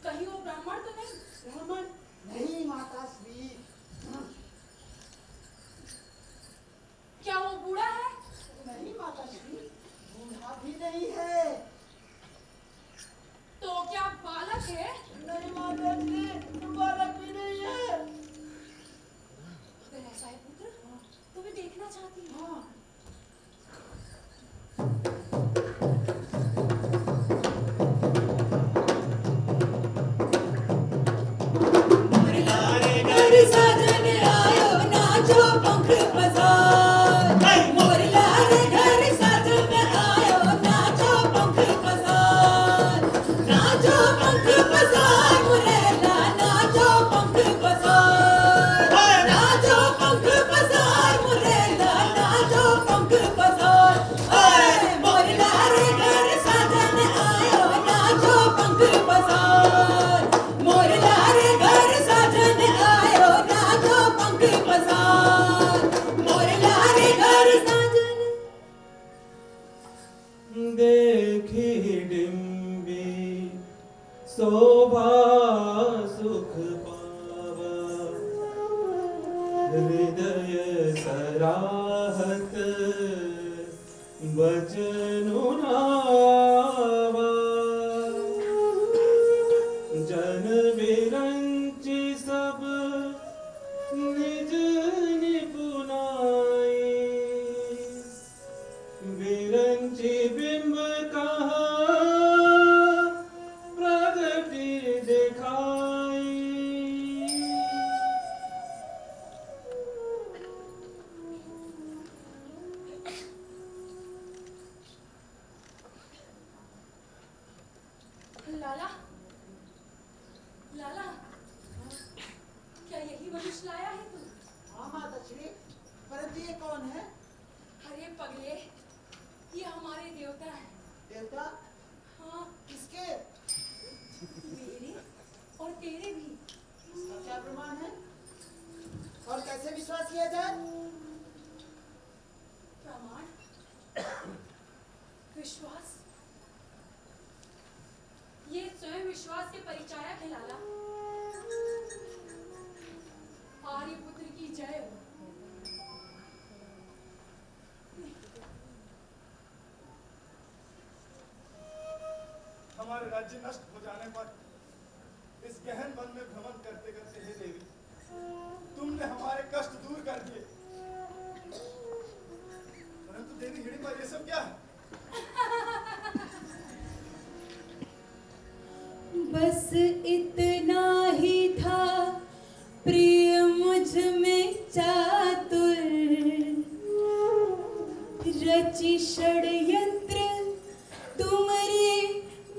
कहीं वो ब्राह्मण तो नहीं? ब्राह्मण नहीं माता श्री। क्या वो बूढ़ा है? नहीं माता श्री, बूढ़ा भी नहीं है। तो क्या बालक है? नहीं माता श्री, बालक भी नहीं है। फिर ऐसा है पुत्र, तुम्हें देखना चाहती हूँ। हाँ। शोभा सुख पावा हृदय सराहत बचनु नावा जन विरंचि सब निज निपुनाई विरंचि बिंब कहा माताश्री, परंतु ये कौन है? अरे पगले, ये हमारे देवता हैं। देवता? हाँ, किसके? मेरे और तेरे भी। इसका क्या प्रमाण है? और कैसे विश्वास किया जाए? प्रमाण, विश्वास, ये स्वयं विश्वास के परिचायक है लाला। आर्यपुत्र की जय हो। हमारे राज्य नष्ट हो जाने पर इस गहन वन में भ्रमण करते करते हे देवी, तुमने हमारे कष्ट दूर कर दिए। परंतु देवी हिड़िंबा, ये सब क्या है? बस इतना ही था प्रिय मुझ में चातुर, रचि षड्यंत्र तुम्हारे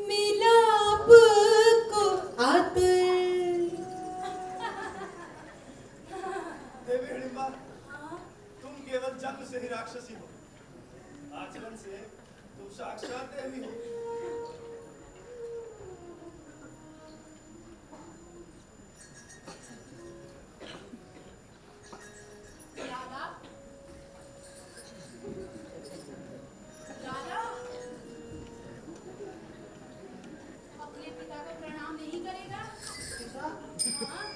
मिलाप को आतुर। देवी हिड़िंबा, तुम केवल जन्म से ही राक्षसी हो, आचरण से तुम साक्षात देवी हो। लाला, लाला, अपने पिता को प्रणाम नहीं करेगा? पिता? हाँ?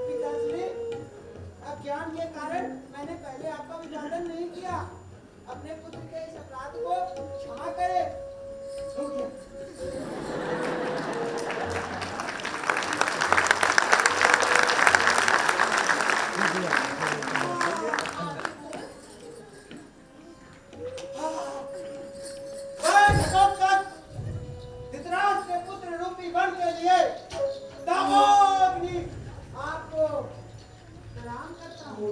पिताश्री, अज्ञान के कारण मैंने पहले आपका अभिवादन नहीं किया। अपने पुत्र के इस अपराध को क्षमा करे। हो गया। धृतराष्ट्र के पुत्र रूपी वन के लिए दामोग्नि आपको प्रणाम करता हूँ।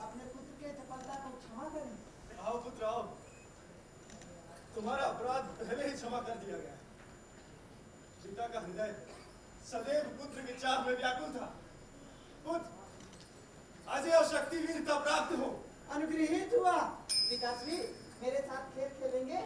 अपने पुत्र के चपलता को क्षमा करें। आओ पुत्र आओ, तुम्हारा अपराध पहले ही क्षमा कर दिया गया। पिता का हृदय सदैव पुत्र की चाह में व्याकुल था। पुत्र, अजय और शक्ति वीरता प्राप्त हो। अनुग्रहित हुआ। पिताश्री, मेरे साथ खेल खेलेंगे?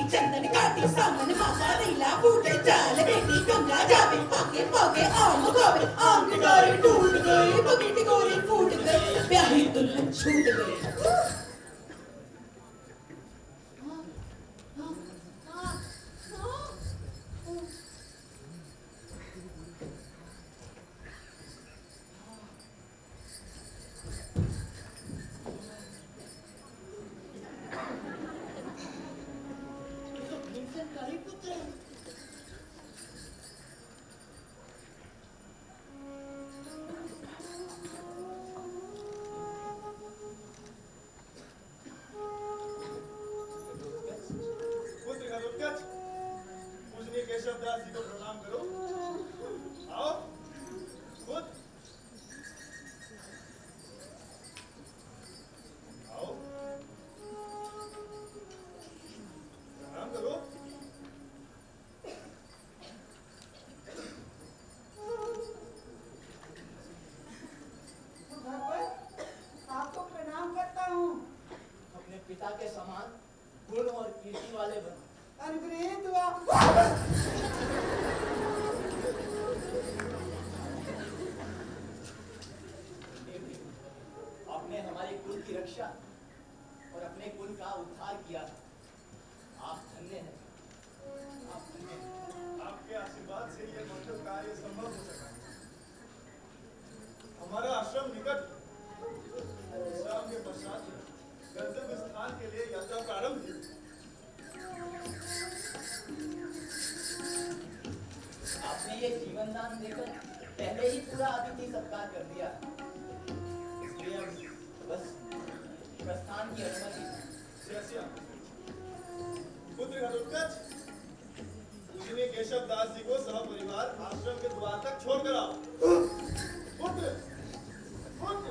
चंदन काटी सामन मामा रीला फूटे चाल बेटी गंगा जावे पाके पाके आम खावे आम की डाली टूट गई बगीटी गोरी फूट गई ब्याही दुल्हन छूट गई। पिता के समान गुण और कीर्ति वाले बनो। अनुग्रहित हुआ। आपने हमारे कुल की रक्षा और अपने कुल का उद्धार किया। आप धन्य हैं, आप धन्य हैं। आपके आशीर्वाद से ये मंगल कार्य संभव हो सका। हमारा आश्रम निकट विश्राम के पश्चात गंतव्य स्थान के लिए यात्रा प्रारंभ हुई। आपने ये जीवन दान देकर पहले ही पूरा अतिथि सत्कार कर दिया। इसलिए अब बस प्रस्थान की अनुमति। पुत्र घटोत्कच, पूजनीय केशव दास जी को सपरिवार आश्रम के द्वार तक छोड़कर आओ। पुत्र, पुत्र।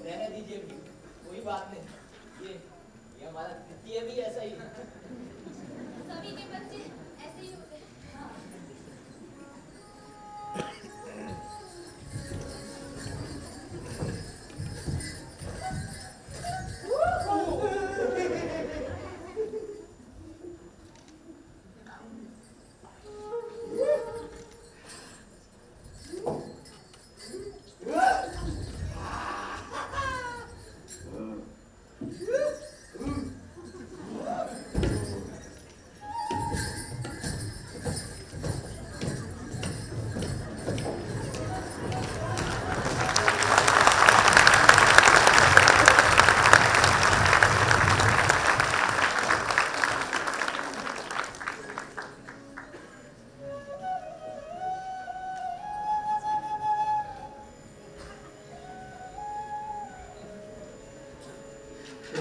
रहने दीजिए भी, कोई बात नहीं। ये हमारा तृतीय भी ऐसा ही है। सभी के बच्चे ऐसे ही होते हैं। हाँ।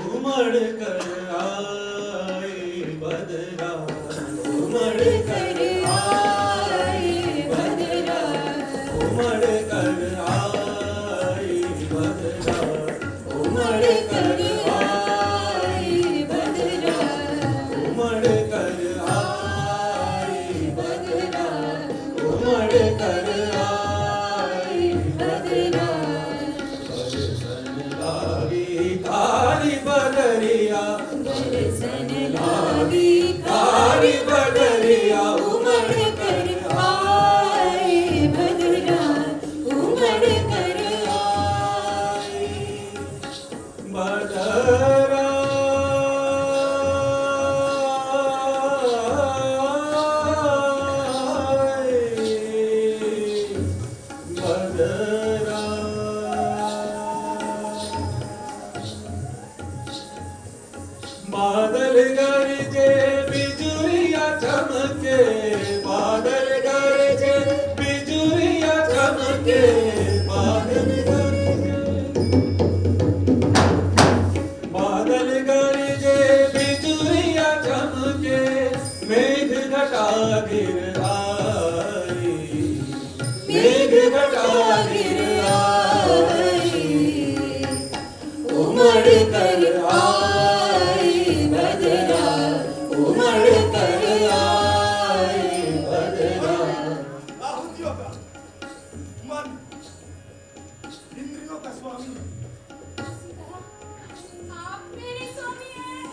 उमड़ कर आए बदरा, उमड़ कर आए बदरा, उमड़ कर आए बदरा, उमड़ कर आए बदरा, उमड़ कर आए बदरा, उमड़ कर आए बदरा। कारी बदरिया, बरसन लागी कारी बदरिया, उमड़ कर आए बदरा, उमड़ कर आए बदरा। बदरा बादल गरजे बिजुलिया चमके, बादल गरजे बिजुलिया चमके, बादल गरजे, बादल गरजे बिजुलिया चमके, मेघ घटा गिर आई, मेघ घटा गिर आई, उमड़ कर आए बदरा, उमड़ कर आए बदरा। आहुतियों का मन, इंद्रियों का स्वामी। आप मेरे स्वामी हैं।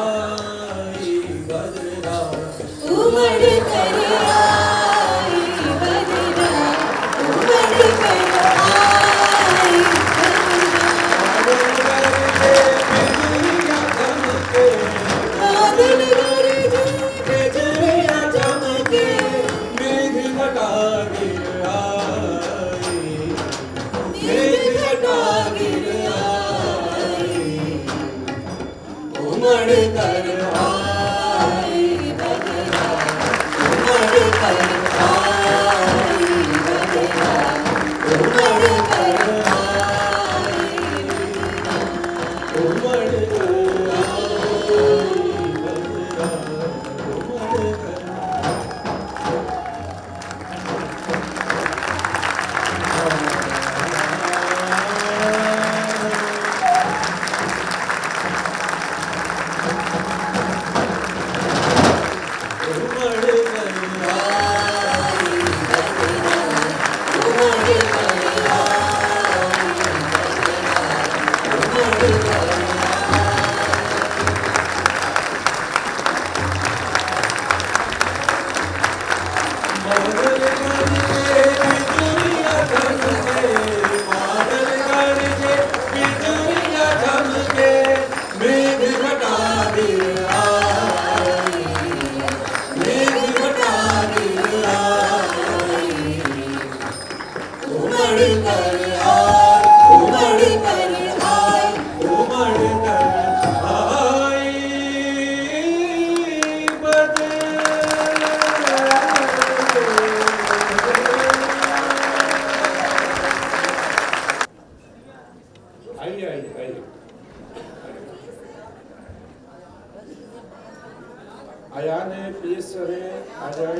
आई बदरा, उमड़ कर आए बदरा, उमड़ कर आए बादल गरजे बिजुलिया चमके, मेघ घटा गिर आई, मेघ घटा गिर आई, उमड़ कर आए बदरा, उमड़ कर आए बदरा, उमड़ कर आए उमड़ कर आई बदरा, उमड़ कर उमड़ कर आइए आइए आइए अयान है, पीएस सर है, आ जाए।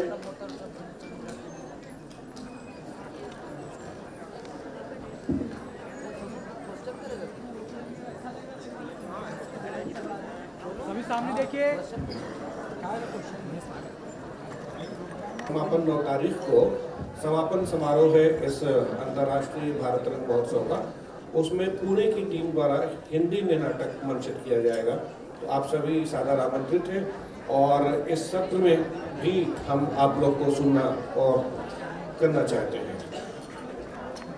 सभी सामने देखिए। समापन 9 तारीख को समापन समारोह है इस अंतर्राष्ट्रीय भारत रंग महोत्सव का। उसमें पुणे की टीम द्वारा हिंदी में नाटक मंचित किया जाएगा, तो आप सभी सादर आमंत्रित हैं। और इस सत्र में भी हम आप लोग को सुनना और करना चाहते हैं।